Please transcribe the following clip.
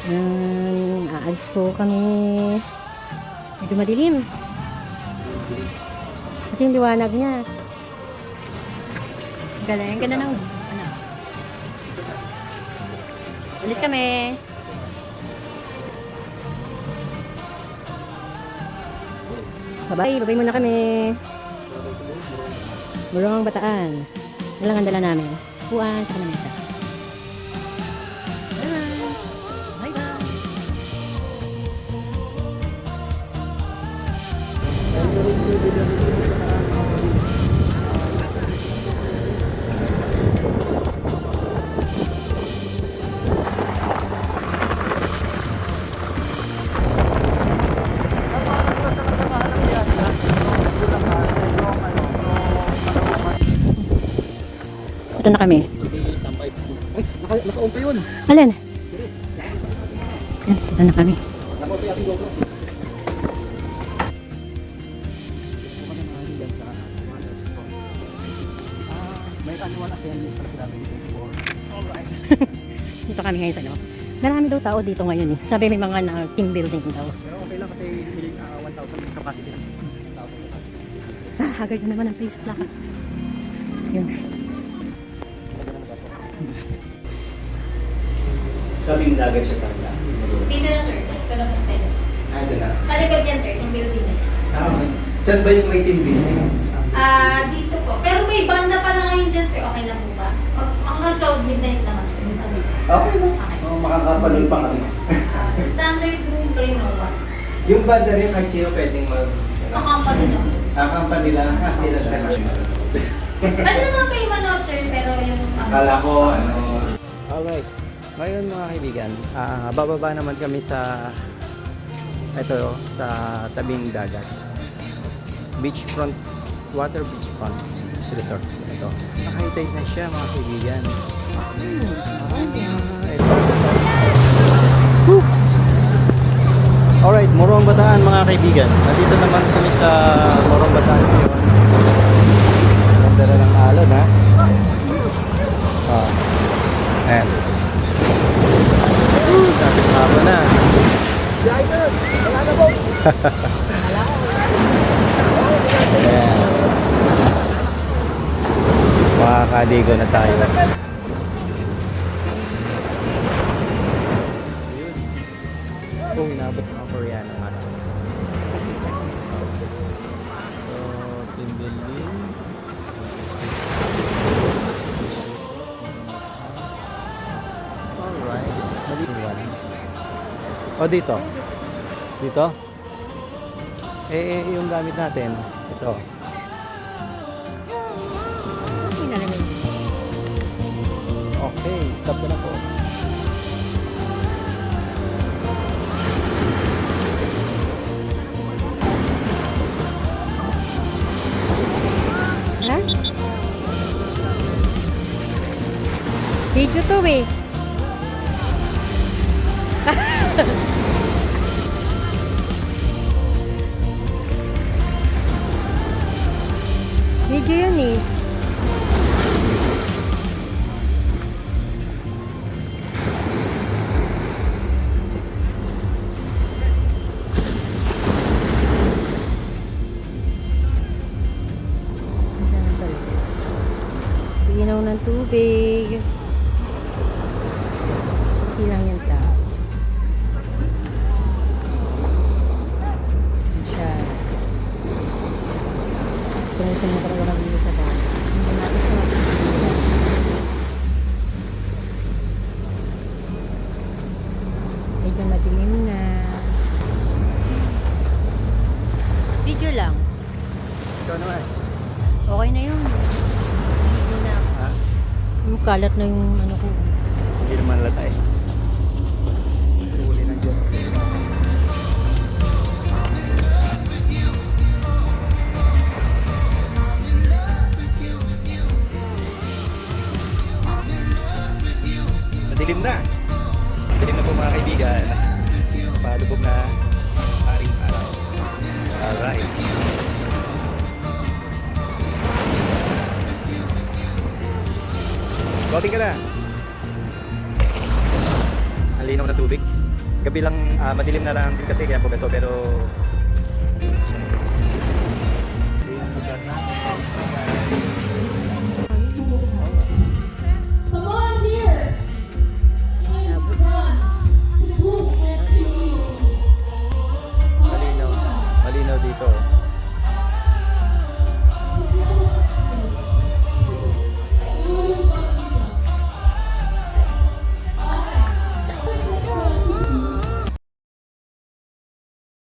Aalis po kami. Medyo madilim. Kasi yung liwanag niya. Galing. Ganda ng ano. Alis kami. Bye-bye. Bye-bye muna kami. Burong Bataan. Yan lang ang dala namin. Puan sa kanamesa. Bye-bye. Ito na kami. Ay, naka-on pa yun. Alin? Yan, ito na kami. Naka-on pa yung GoPro. May kaniwan kasi yan yung sinabi dito before. Alright. Dito kami ngayon sa loob. Marami daw tao dito ngayon eh. Sabi may mga team building daw. Pero okay lang kasi 1,000 capacity lang. 1,000 capacity. Haggard na naman ang face black. Yun. Kaming dagat siya talaga. Dito na sir, ito na po sa inyo. Ito na. Sa likod yan sir, yung building na. Okay. Saan ba yung may team building? Dito po. Pero may banda pala ngayon dyan sir, okay na po ba? Hanggang 12 midnight naman. Okay lang. Okay. Makakapanood pa kami. Sa standard room kayo no ba? Yung banda rin, kahit sino pwedeng mag... Sa company lang. Company lang, sila talaga. Pwede naman kayo manood sir, pero yung... Akala ko, Alright. Ngayon mga kaibigan, bababa naman kami sa sa tabing dagat. Beachfront, beachfront resorts. Ito. Naka-tide na siya mga kaibigan. Ito. Alright, Morong Bataan mga kaibigan. Nandito naman kami sa Morong Bataan ngayon. Ganda na ng alon ha. Ayan. Sapit haba na. Ayan. Makakaligo na tayo. Oh, inabot ng Koreano nga. So, team building. Alright. Maliwan. O, dito. Dito. Yung gamit natin. Ito. Okay, stop ko na po. Ha? Video to eh. Video yun eh. Ginaw ng tubig. Silang yan tao. Siya. Sumusunod ako walang dito sa bawah. Hindi natin sa mga medyo madilim na. Video lang. Ikaw naman. Okay na yun. Hindi na. Ha? Kalat na yung ano ko. Hindi naman latay. Huli ng Diyos. Madilim na. Madilim na po mga kaibigan. Palubog na aring araw. Alright. Loading ka na. Ang linaw na tubig. Gabi lang, madilim na lang din kasi kaya po ito, pero